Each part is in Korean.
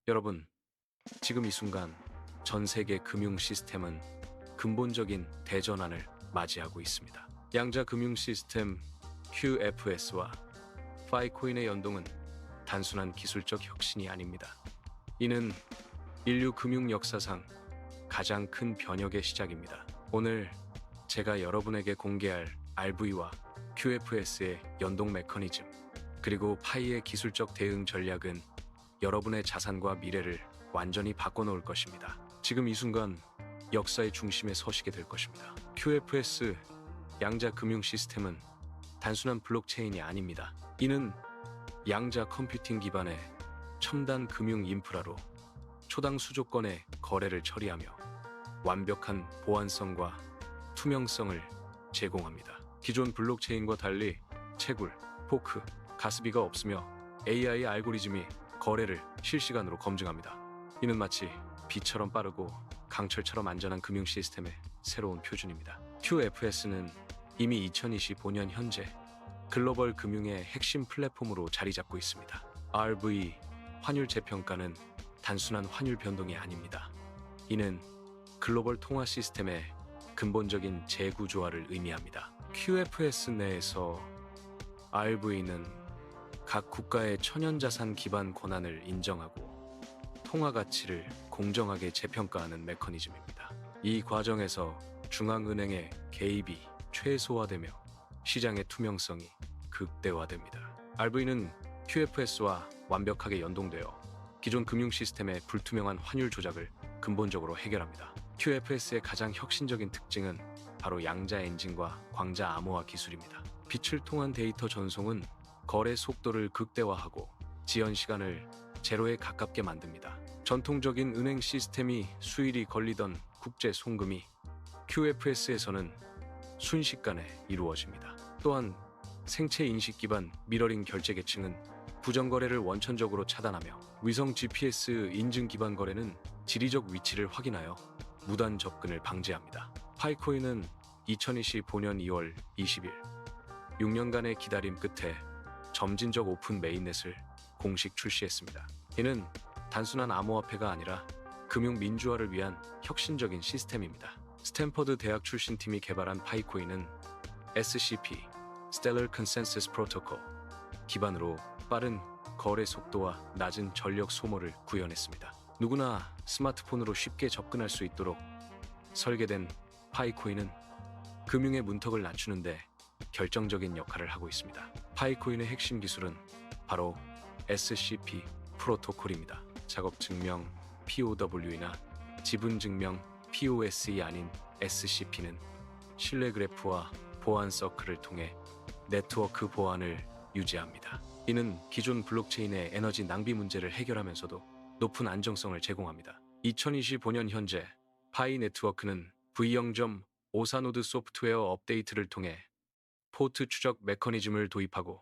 여러분, 지금 이 순간 전 세계 금융 시스템은 근본적인 대전환을 맞이하고 있습니다. 양자 금융 시스템 QFS와 파이코인의 연동은 단순한 기술적 혁신이 아닙니다. 이는 인류 금융 역사상 가장 큰 변혁의 시작입니다. 오늘 제가 여러분에게 공개할 RV와 QFS의 연동 메커니즘, 그리고 파이의 기술적 대응 전략은 여러분의 자산과 미래를 완전히 바꿔놓을 것입니다. 지금 이 순간 역사의 중심에 서시게 될 것입니다. QFS 양자 금융 시스템은 단순한 블록체인이 아닙니다. 이는 양자 컴퓨팅 기반의 첨단 금융 인프라로 초당 수조건의 거래를 처리하며 완벽한 보안성과 투명성을 제공합니다. 기존 블록체인과 달리 채굴, 포크, 가스비가 없으며 AI 알고리즘이 거래를 실시간으로 검증합니다. 이는 마치 비처럼 빠르고 강철처럼 안전한 금융 시스템의 새로운 표준입니다. QFS는 이미 2025년 현재 글로벌 금융의 핵심 플랫폼으로 자리 잡고 있습니다. RV, 환율 재평가는 단순한 환율 변동이 아닙니다. 이는 글로벌 통화 시스템의 근본적인 재구조화를 의미합니다. QFS 내에서 RV는 각 국가의 천연자산 기반 권한을 인정하고 통화 가치를 공정하게 재평가하는 메커니즘입니다. 이 과정에서 중앙은행의 개입이 최소화되며 시장의 투명성이 극대화됩니다. RV는 QFS와 완벽하게 연동되어 기존 금융 시스템의 불투명한 환율 조작을 근본적으로 해결합니다. QFS의 가장 혁신적인 특징은 바로 양자 엔진과 광자 암호화 기술입니다. 빛을 통한 데이터 전송은 거래 속도를 극대화하고 지연 시간을 제로에 가깝게 만듭니다. 전통적인 은행 시스템이 수일이 걸리던 국제 송금이 QFS에서는 순식간에 이루어집니다. 또한 생체 인식 기반 미러링 결제 계층은 부정거래를 원천적으로 차단하며 위성 GPS 인증 기반 거래는 지리적 위치를 확인하여 무단 접근을 방지합니다. 파이코인은 2025년 2월 20일 6년간의 기다림 끝에 점진적 오픈 메인넷을 공식 출시했습니다. 이는 단순한 암호화폐가 아니라 금융 민주화를 위한 혁신적인 시스템입니다. 스탠퍼드 대학 출신팀이 개발한 파이코인은 SCP (Stellar Consensus Protocol) 기반으로 빠른 거래 속도와 낮은 전력 소모를 구현했습니다. 누구나 스마트폰으로 쉽게 접근할 수 있도록 설계된 파이코인은 금융의 문턱을 낮추는데 결정적인 역할을 하고 있습니다. 파이코인의 핵심 기술은 바로 SCP 프로토콜입니다. 작업 증명 POW나 지분 증명 POS이 아닌 SCP는 신뢰 그래프와 보안 서클을 통해 네트워크 보안을 유지합니다. 이는 기존 블록체인의 에너지 낭비 문제를 해결하면서도 높은 안정성을 제공합니다. 2025년 현재 파이 네트워크는 V0.54 소프트웨어 업데이트를 통해 포트 추적 메커니즘을 도입하고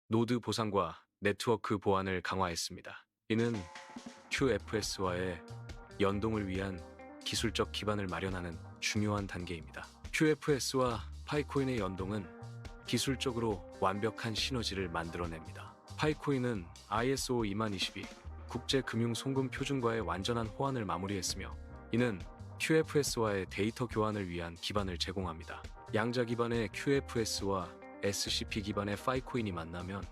노드 보상과 네트워크 보안을 강화했습니다. 이는 QFS와의 연동을 위한 기술적 기반을 마련하는 중요한 단계입니다. QFS와 파이코인의 연동은 기술적으로 완벽한 시너지를 만들어냅니다. 파이코인은 ISO 20022 국제금융송금 표준과의 완전한 호환을 마무리했으며 이는 QFS와의 데이터 교환을 위한 기반을 제공합니다. 양자 기반의 QFS와 SCP 기반의 파이코인이 만나면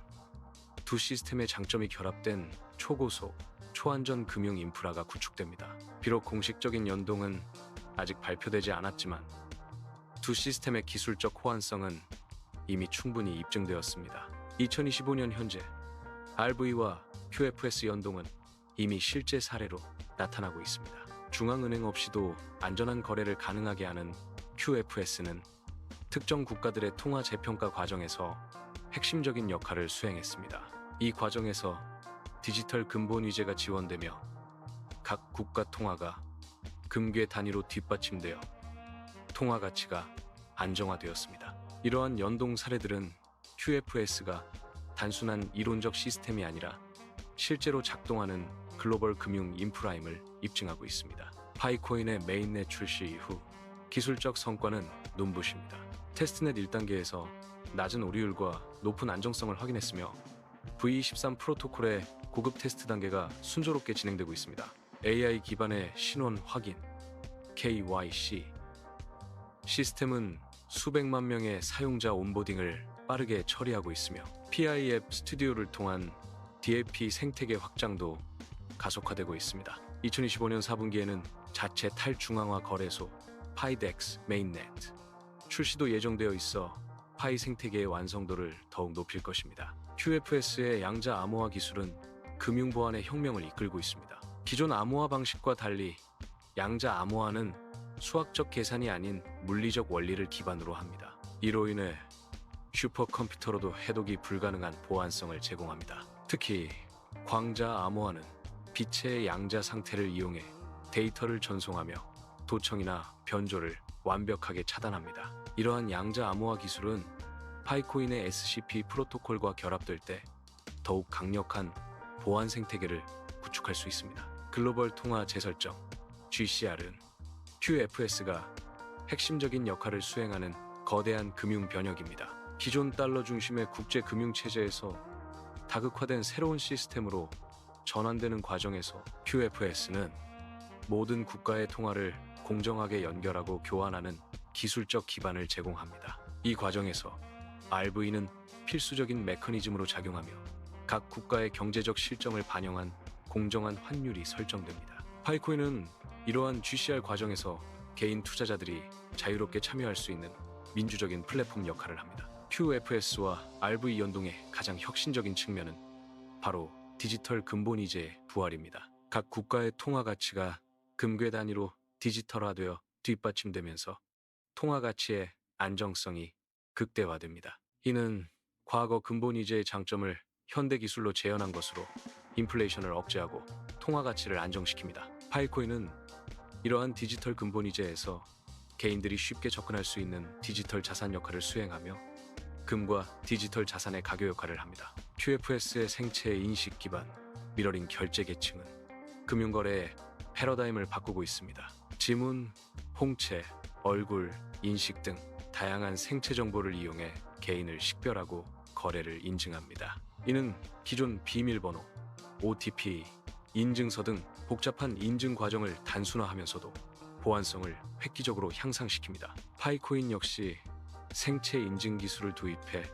두 시스템의 장점이 결합된 초고속, 초안전 금융 인프라가 구축됩니다. 비록 공식적인 연동은 아직 발표되지 않았지만 두 시스템의 기술적 호환성은 이미 충분히 입증되었습니다. 2025년 현재 RV와 QFS 연동은 이미 실제 사례로 나타나고 있습니다. 중앙은행 없이도 안전한 거래를 가능하게 하는 QFS는 특정 국가들의 통화 재평가 과정에서 핵심적인 역할을 수행했습니다. 이 과정에서 디지털 근본 위제가 지원되며 각 국가 통화가 금괴 단위로 뒷받침되어 통화 가치가 안정화되었습니다. 이러한 연동 사례들은 QFS가 단순한 이론적 시스템이 아니라 실제로 작동하는 글로벌 금융 인프라임을 입증하고 있습니다. 파이코인의 메인넷 출시 이후 기술적 성과는 눈부십니다. 테스트넷 1단계에서 낮은 오류율과 높은 안정성을 확인했으며 V13 프로토콜의 고급 테스트 단계가 순조롭게 진행되고 있습니다. AI 기반의 신원 확인 KYC 시스템은 수백만 명의 사용자 온보딩을 빠르게 처리하고 있으며 PI 앱 스튜디오를 통한 DAP 생태계 확장도 가속화되고 있습니다. 2025년 4분기에는 자체 탈중앙화 거래소 파이덱스 메인넷 출시도 예정되어 있어 파이 생태계의 완성도를 더욱 높일 것입니다. QFS의 양자 암호화 기술은 금융 보안의 혁명을 이끌고 있습니다. 기존 암호화 방식과 달리 양자 암호화는 수학적 계산이 아닌 물리적 원리를 기반으로 합니다. 이로 인해 슈퍼컴퓨터로도 해독이 불가능한 보안성을 제공합니다. 특히 광자 암호화는 빛의 양자 상태를 이용해 데이터를 전송하며 도청이나 변조를 완벽하게 차단합니다. 이러한 양자 암호화 기술은 파이코인의 SCP 프로토콜과 결합될 때 더욱 강력한 보안 생태계를 구축할 수 있습니다. 글로벌 통화 재설정 GCR은 QFS가 핵심적인 역할을 수행하는 거대한 금융 변혁입니다. 기존 달러 중심의 국제 금융 체제에서 다극화된 새로운 시스템으로 전환되는 과정에서 QFS는 모든 국가의 통화를 공정하게 연결하고 교환하는 기술적 기반을 제공합니다. 이 과정에서 RV는 필수적인 메커니즘으로 작용하며 각 국가의 경제적 실정을 반영한 공정한 환율이 설정됩니다. 파이코인은 이러한 GCR 과정에서 개인 투자자들이 자유롭게 참여할 수 있는 민주적인 플랫폼 역할을 합니다. QFS와 RV 연동의 가장 혁신적인 측면은 바로 디지털 근본이제의 부활입니다. 각 국가의 통화 가치가 금괴 단위로 디지털화되어 뒷받침되면서 통화 가치의 안정성이 극대화됩니다. 이는 과거 근본이제의 장점을 현대 기술로 재현한 것으로 인플레이션을 억제하고 통화 가치를 안정시킵니다. 파이코인은 이러한 디지털 근본이제에서 개인들이 쉽게 접근할 수 있는 디지털 자산 역할을 수행하며 금과 디지털 자산의 가교 역할을 합니다. QFS의 생체 인식 기반 미러링 결제 계층은 금융거래의 패러다임을 바꾸고 있습니다. 지문, 홍채, 얼굴, 인식 등 다양한 생체 정보를 이용해 개인을 식별하고 거래를 인증합니다. 이는 기존 비밀번호, OTP, 인증서 등 복잡한 인증 과정을 단순화하면서도 보안성을 획기적으로 향상시킵니다. 파이코인 역시 생체 인증 기술을 도입해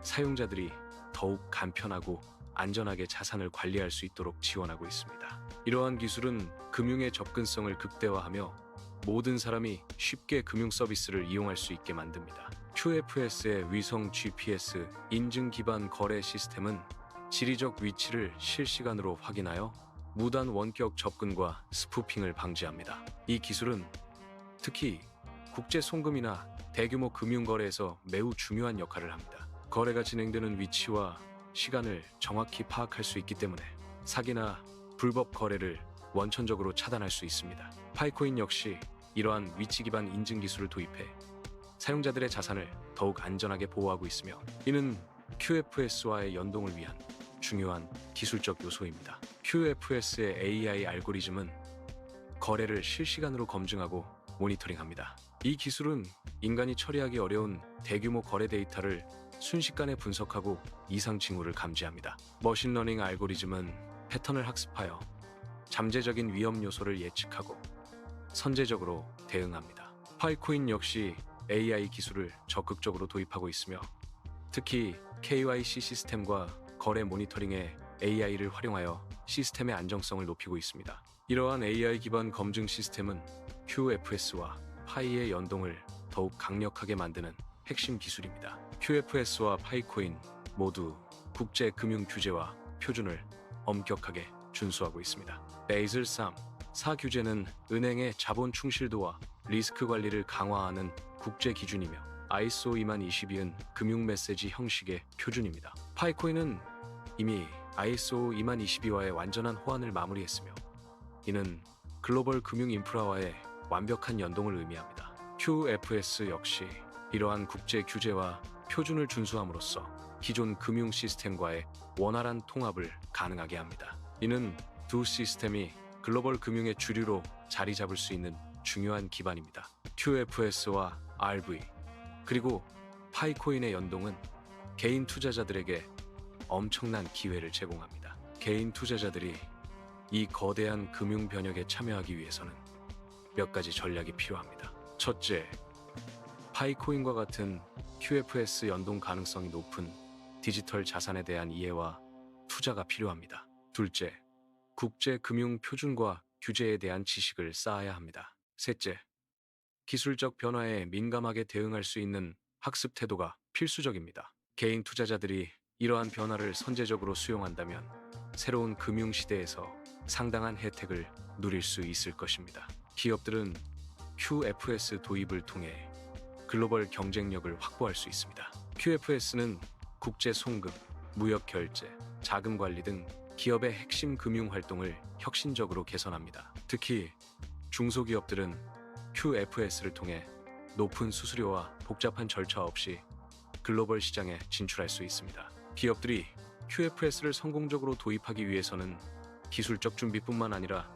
사용자들이 더욱 간편하고 안전하게 자산을 관리할 수 있도록 지원하고 있습니다. 이러한 기술은 금융의 접근성을 극대화하며 모든 사람이 쉽게 금융 서비스를 이용할 수 있게 만듭니다. QFS의 위성 GPS 인증 기반 거래 시스템은 지리적 위치를 실시간으로 확인하여 무단 원격 접근과 스푸핑을 방지합니다. 이 기술은 특히 국제 송금이나 대규모 금융 거래에서 매우 중요한 역할을 합니다. 거래가 진행되는 위치와 시간을 정확히 파악할 수 있기 때문에 사기나 불법 거래를 원천적으로 차단할 수 있습니다. 파이코인 역시 이러한 위치 기반 인증 기술을 도입해 사용자들의 자산을 더욱 안전하게 보호하고 있으며 이는 QFS와의 연동을 위한 중요한 기술적 요소입니다. QFS의 AI 알고리즘은 거래를 실시간으로 검증하고 모니터링합니다. 이 기술은 인간이 처리하기 어려운 대규모 거래 데이터를 순식간에 분석하고 이상 징후를 감지합니다. 머신러닝 알고리즘은 패턴을 학습하여 잠재적인 위험 요소를 예측하고 선제적으로 대응합니다. 파이코인 역시 AI 기술을 적극적으로 도입하고 있으며 특히 KYC 시스템과 거래 모니터링에 AI를 활용하여 시스템의 안정성을 높이고 있습니다. 이러한 AI 기반 검증 시스템은 QFS와 파이의 연동을 더욱 강력하게 만드는 핵심 기술입니다. QFS와 파이코인 모두 국제 금융 규제와 표준을 엄격하게 준수하고 있습니다. 베이즐 3, 4 규제는 은행의 자본 충실도와 리스크 관리를 강화하는 국제 기준이며 ISO 20022은 금융 메시지 형식의 표준입니다. 파이코인은 이미 ISO 20022와의 완전한 호환을 마무리했으며 이는 글로벌 금융 인프라와의 완벽한 연동을 의미합니다. QFS 역시 이러한 국제 규제와 표준을 준수함으로써 기존 금융 시스템과의 원활한 통합을 가능하게 합니다. 이는 두 시스템이 글로벌 금융의 주류로 자리 잡을 수 있는 중요한 기반입니다. QFS와 RV 그리고 파이코인의 연동은 개인 투자자들에게 엄청난 기회를 제공합니다. 개인 투자자들이 이 거대한 금융 변혁에 참여하기 위해서는 몇 가지 전략이 필요합니다. 첫째, 파이코인과 같은 QFS 연동 가능성이 높은 디지털 자산에 대한 이해와 투자가 필요합니다. 둘째, 국제 금융 표준과 규제에 대한 지식을 쌓아야 합니다. 셋째, 기술적 변화에 민감하게 대응할 수 있는 학습 태도가 필수적입니다. 개인 투자자들이 이러한 변화를 선제적으로 수용한다면 새로운 금융 시대에서 상당한 혜택을 누릴 수 있을 것입니다. 기업들은 QFS 도입을 통해 글로벌 경쟁력을 확보할 수 있습니다. QFS는 국제 송금, 무역 결제, 자금 관리 등 기업의 핵심 금융 활동을 혁신적으로 개선합니다. 특히 중소기업들은 QFS를 통해 높은 수수료와 복잡한 절차 없이 글로벌 시장에 진출할 수 있습니다. 기업들이 QFS를 성공적으로 도입하기 위해서는 기술적 준비뿐만 아니라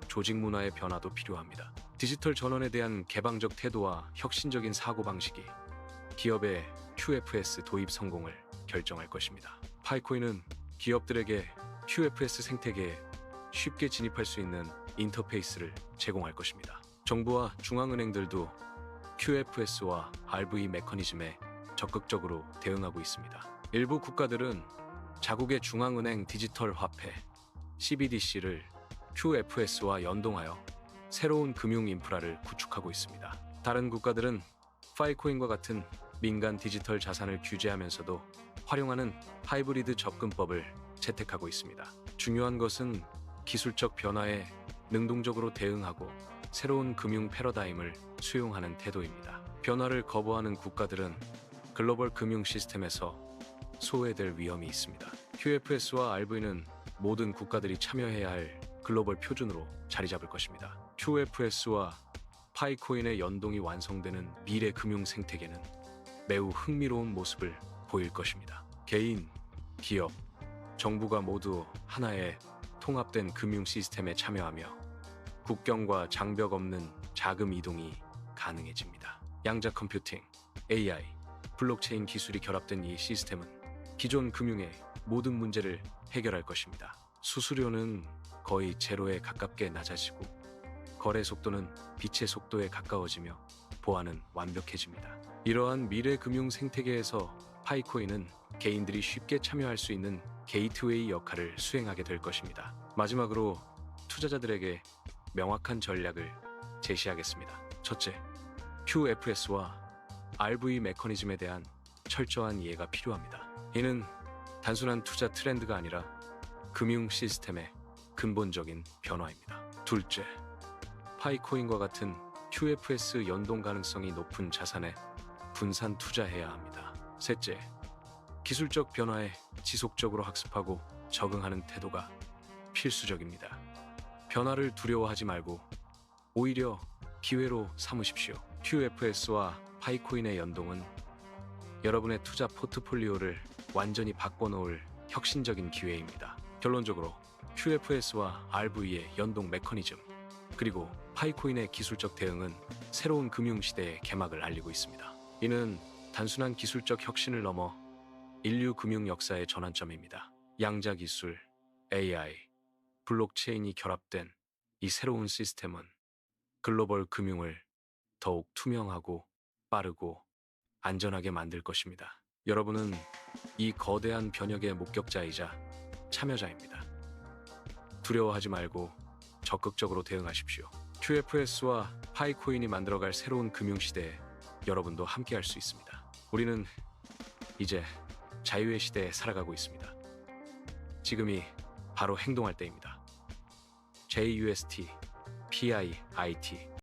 조직 문화의 변화도 필요합니다. 디지털 전환에 대한 개방적 태도와 혁신적인 사고방식이 기업의 QFS 도입 성공을 결정할 것입니다. 파이코인은 기업들에게 QFS 생태계에 쉽게 진입할 수 있는 인터페이스를 제공할 것입니다. 정부와 중앙은행들도 QFS와 RV 메커니즘에 적극적으로 대응하고 있습니다. 일부 국가들은 자국의 중앙은행 디지털 화폐 CBDC를 QFS와 연동하여 새로운 금융 인프라를 구축하고 있습니다. 다른 국가들은 파이코인과 같은 민간 디지털 자산을 규제하면서도 활용하는 하이브리드 접근법을 채택하고 있습니다. 중요한 것은 기술적 변화에 능동적으로 대응하고 새로운 금융 패러다임을 수용하는 태도입니다. 변화를 거부하는 국가들은 글로벌 금융 시스템에서 소외될 위험이 있습니다. QFS와 RV는 모든 국가들이 참여해야 할 글로벌 표준으로 자리 잡을 것입니다. QFS와 파이코인의 연동이 완성되는 미래 금융 생태계는 매우 흥미로운 모습을 보일 것입니다. 개인, 기업, 정부가 모두 하나의 통합된 금융 시스템에 참여하며 국경과 장벽 없는 자금 이동이 가능해집니다. 양자 컴퓨팅, AI, 블록체인 기술이 결합된 이 시스템은 기존 금융의 모든 문제를 해결할 것입니다. 수수료는 거의 제로에 가깝게 낮아지고 거래 속도는 빛의 속도에 가까워지며 보안은 완벽해집니다. 이러한 미래 금융 생태계에서 파이코인은 개인들이 쉽게 참여할 수 있는 게이트웨이 역할을 수행하게 될 것입니다. 마지막으로 투자자들에게 명확한 전략을 제시하겠습니다. 첫째, QFS와 RV 메커니즘에 대한 철저한 이해가 필요합니다. 이는 단순한 투자 트렌드가 아니라 금융 시스템의 근본적인 변화입니다. 둘째, 파이코인과 같은 QFS 연동 가능성이 높은 자산에 분산 투자해야 합니다. 셋째, 기술적 변화에 지속적으로 학습하고 적응하는 태도가 필수적입니다. 변화를 두려워하지 말고 오히려 기회로 삼으십시오. QFS와 파이코인의 연동은 여러분의 투자 포트폴리오를 완전히 바꿔놓을 혁신적인 기회입니다. 결론적으로 QFS와 RV의 연동 메커니즘, 그리고 파이코인의 기술적 대응은 새로운 금융 시대의 개막을 알리고 있습니다. 이는 단순한 기술적 혁신을 넘어 인류 금융 역사의 전환점입니다. 양자 기술, AI, 블록체인이 결합된 이 새로운 시스템은 글로벌 금융을 더욱 투명하고 빠르고 안전하게 만들 것입니다. 여러분은 이 거대한 변혁의 목격자이자 참여자입니다. 두려워하지 말고 적극적으로 대응하십시오. QFS와 파이코인이 만들어갈 새로운 금융 시대에 여러분도 함께할 수 있습니다. 우리는 이제 자유의 시대에 살아가고 있습니다. 지금이 바로 행동할 때입니다. JUST, PIIT